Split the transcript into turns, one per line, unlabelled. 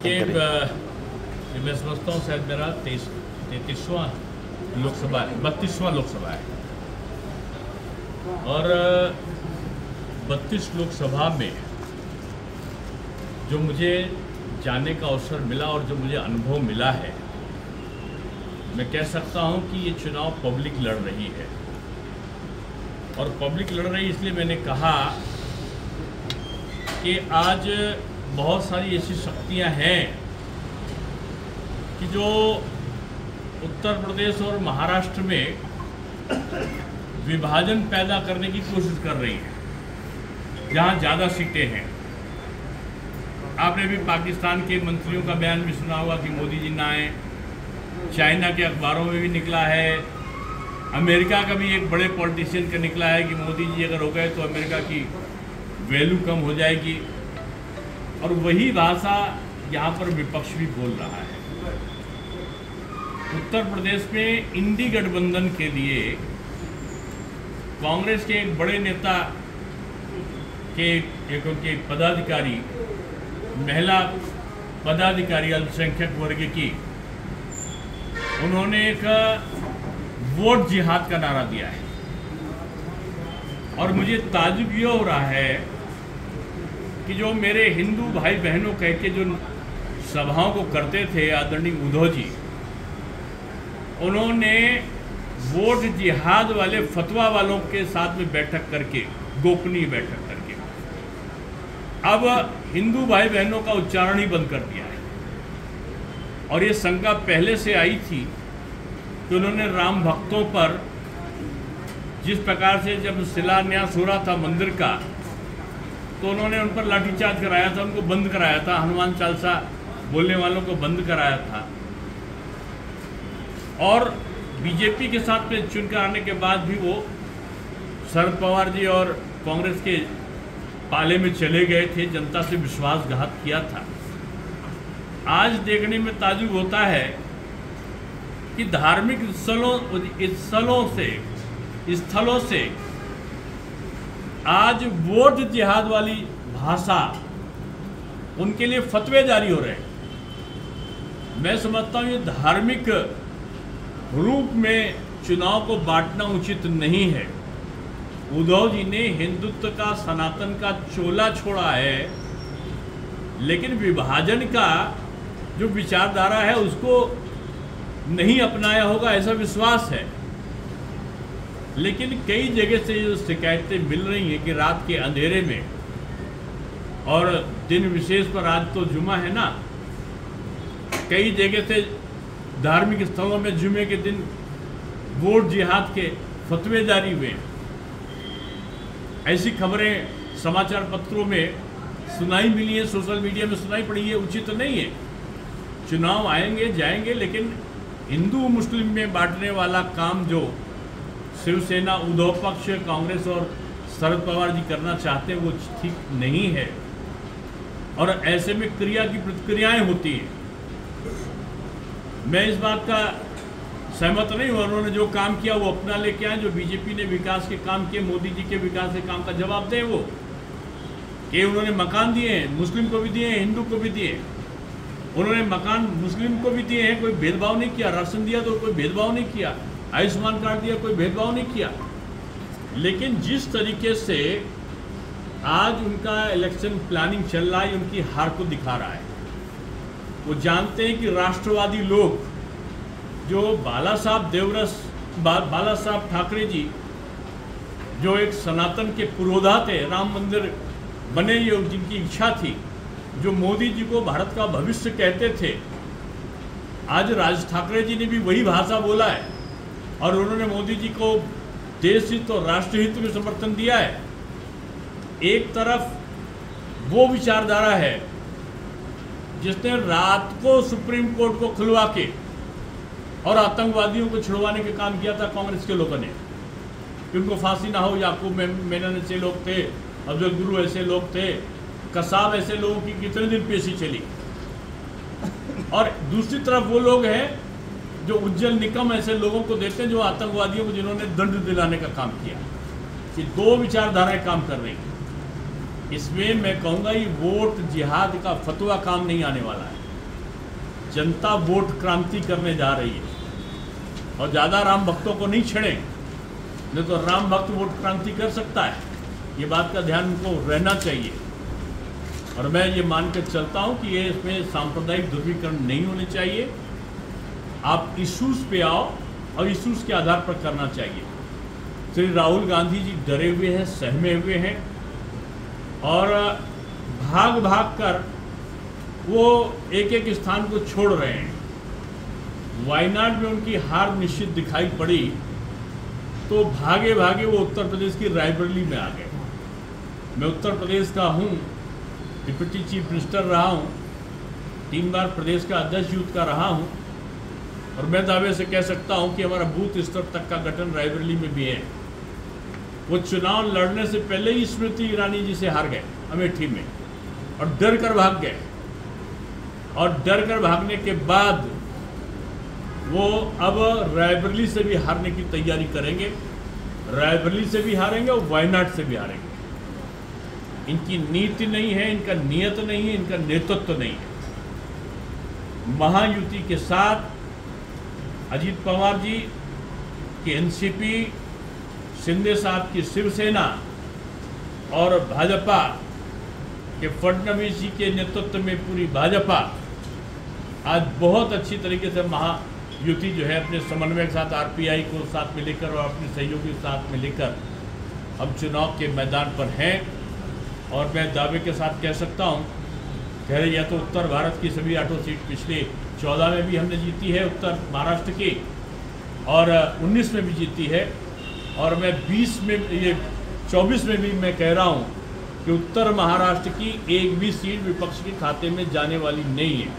कि मैं समझता हूँ शायद मेरा 33वां लोकसभा है, 32वां लोकसभा है और 32 लोकसभा में जो मुझे जाने का अवसर मिला और जो मुझे अनुभव मिला है, मैं कह सकता हूं कि ये चुनाव पब्लिक लड़ रही है। और पब्लिक लड़ रही इसलिए मैंने कहा कि आज बहुत सारी ऐसी शक्तियां हैं कि जो उत्तर प्रदेश और महाराष्ट्र में विभाजन पैदा करने की कोशिश कर रही है, जहां ज़्यादा सीटें हैं। आपने भी पाकिस्तान के मंत्रियों का बयान भी सुना होगा कि मोदी जी ना आए। चाइना के अखबारों में भी निकला है, अमेरिका का भी एक बड़े पॉलिटिशियन का निकला है कि मोदी जी अगर हो गए तो अमेरिका की वैल्यू कम हो जाएगी। और वही भाषा यहाँ पर विपक्ष भी बोल रहा है। उत्तर प्रदेश में इंडी गठबंधन के लिए कांग्रेस के एक बड़े नेता के एक पदाधिकारी, महिला पदाधिकारी अल्पसंख्यक वर्ग की, उन्होंने एक वोट जिहाद का नारा दिया है। और मुझे ताज्जुब ये हो रहा है कि जो मेरे हिंदू भाई बहनों कह के जो सभाओं को करते थे आदरणीय उद्धव जी, उन्होंने वोट जिहाद वाले फतवा वालों के साथ में बैठक करके, गोपनीय बैठक करके, अब हिंदू भाई बहनों का उच्चारण ही बंद कर दिया है। और ये शंका पहले से आई थी कि उन्होंने राम भक्तों पर जिस प्रकार से जब शिलान्यास हो रहा था मंदिर का, तो उन्होंने उन पर लाठीचार्ज कराया था, उनको बंद कराया था, हनुमान चालीसा बोलने वालों को बंद कराया था। और बीजेपी के साथ में चुनकर आने के बाद भी वो शरद पवार जी और कांग्रेस के पाले में चले गए थे, जनता से विश्वासघात किया था। आज देखने में ताज्जुब होता है कि धार्मिक स्थलों से आज वोट जिहाद वाली भाषा, उनके लिए फतवे जारी हो रहे हैं। मैं समझता हूँ ये धार्मिक रूप में चुनाव को बांटना उचित नहीं है। उद्धव जी ने हिंदुत्व का, सनातन का चोला छोड़ा है, लेकिन विभाजन का जो विचारधारा है उसको नहीं अपनाया होगा, ऐसा विश्वास है। लेकिन कई जगह से जो शिकायतें मिल रही हैं कि रात के अंधेरे में, और दिन विशेष पर आज तो जुमा है ना, कई जगह से धार्मिक स्थलों में जुमे के दिन वोट जिहाद के फतवे जारी हुए। ऐसी खबरें समाचार पत्रों में सुनाई मिली है, सोशल मीडिया में सुनाई पड़ी है, उचित तो नहीं है। चुनाव आएंगे जाएंगे, लेकिन हिंदू मुस्लिम में बांटने वाला काम जो शिवसेना, उद्धव पक्ष, कांग्रेस और शरद पवार जी करना चाहते हैं वो ठीक नहीं है। और ऐसे में क्रिया की प्रतिक्रियाएं होती हैं। मैं इस बात का सहमत नहीं हूँ। उन्होंने जो काम किया वो अपना लेके आए। जो बीजेपी ने विकास के काम किए, मोदी जी के विकास के काम का जवाब दें वो कि उन्होंने मकान दिए हैं, मुस्लिम को भी दिए हैं, हिंदू को भी दिए हैं। उन्होंने मकान मुस्लिम को भी दिए हैं, कोई भेदभाव नहीं किया। राशन दिया तो कोई भेदभाव नहीं किया, आयुष्मान कार्ड दिया, कोई भेदभाव नहीं किया। लेकिन जिस तरीके से आज उनका इलेक्शन प्लानिंग चल रहा है, उनकी हार को दिखा रहा है। वो जानते हैं कि राष्ट्रवादी लोग, जो बाला साहब ठाकरे जी, जो एक सनातन के पुरोधा थे, राम मंदिर बने ये जिनकी इच्छा थी, जो मोदी जी को भारत का भविष्य कहते थे, आज राज ठाकरे जी ने भी वही भाषा बोला है और उन्होंने मोदी जी को देश हित और राष्ट्र हित में समर्थन दिया है। एक तरफ वो विचारधारा है जिसने रात को सुप्रीम कोर्ट को खुलवा के और आतंकवादियों को छुड़वाने का काम किया था कांग्रेस के लोगों ने, कि उनको फांसी ना हो। याकूब मेनन ऐसे लोग थे, अफजल गुरु ऐसे लोग थे, कसाब ऐसे लोगों की कितने दिन पेशी चली। और दूसरी तरफ वो लोग हैं जो उज्जवल निकम ऐसे लोगों को देते हैं, जो आतंकवादियों को जिन्होंने दंड दिलाने का काम किया। कि दो विचारधाराएं काम कर रही हैं। इसमें मैं कहूँगा ये वोट जिहाद का फतवा काम नहीं आने वाला है। जनता वोट क्रांति करने जा रही है और ज़्यादा राम भक्तों को नहीं छेड़े, नहीं तो राम भक्त वोट क्रांति कर सकता है। ये बात का ध्यान उनको रहना चाहिए। और मैं ये मान कर चलता हूँ कि ये इसमें सांप्रदायिक ध्रुवीकरण नहीं होने चाहिए। आप इशूज़ पे आओ और इशूज़ के आधार पर करना चाहिए। श्री राहुल गांधी जी डरे हुए हैं, सहमे हुए हैं और भाग भाग कर वो एक एक स्थान को छोड़ रहे हैं। वायनाड में उनकी हार निश्चित दिखाई पड़ी तो भागे भागे वो उत्तर प्रदेश की रायबरेली में आ गए। मैं उत्तर प्रदेश का हूँ, डिप्टी चीफ मिनिस्टर रहा हूँ, 3 बार प्रदेश का अध्यक्ष यूथ का रहा हूँ और मैं दावे से कह सकता हूँ कि हमारा बूथ स्तर तक का गठन रायबरेली में भी है। वो चुनाव लड़ने से पहले ही स्मृति ईरानी जी से हार गए अमेठी में और डर कर भाग गए। और डर कर भागने के बाद वो अब रायबरेली से भी हारने की तैयारी करेंगे। रायबरेली से भी हारेंगे और वायनाड से भी हारेंगे। इनकी नीति नहीं है, इनका नियत नहीं है, इनका नेतृत्व नहीं है। महायुति के साथ अजीत पवार जी की एनसीपी, शिंदे साहब की शिवसेना और भाजपा के फडणवीस जी के नेतृत्व में पूरी भाजपा आज बहुत अच्छी तरीके से महायुति जो है अपने समन्वय के साथ आरपीआई को साथ में लेकर और अपने सहयोगी साथ में लेकर हम चुनाव के मैदान पर हैं। और मैं दावे के साथ कह सकता हूँ, खैर या तो उत्तर भारत की सभी 8 सीट पिछले 14 में भी हमने जीती है, उत्तर महाराष्ट्र की, और 19 में भी जीती है, और मैं 20 में ये 24 में भी मैं कह रहा हूँ कि उत्तर महाराष्ट्र की एक भी सीट विपक्ष के खाते में जाने वाली नहीं है।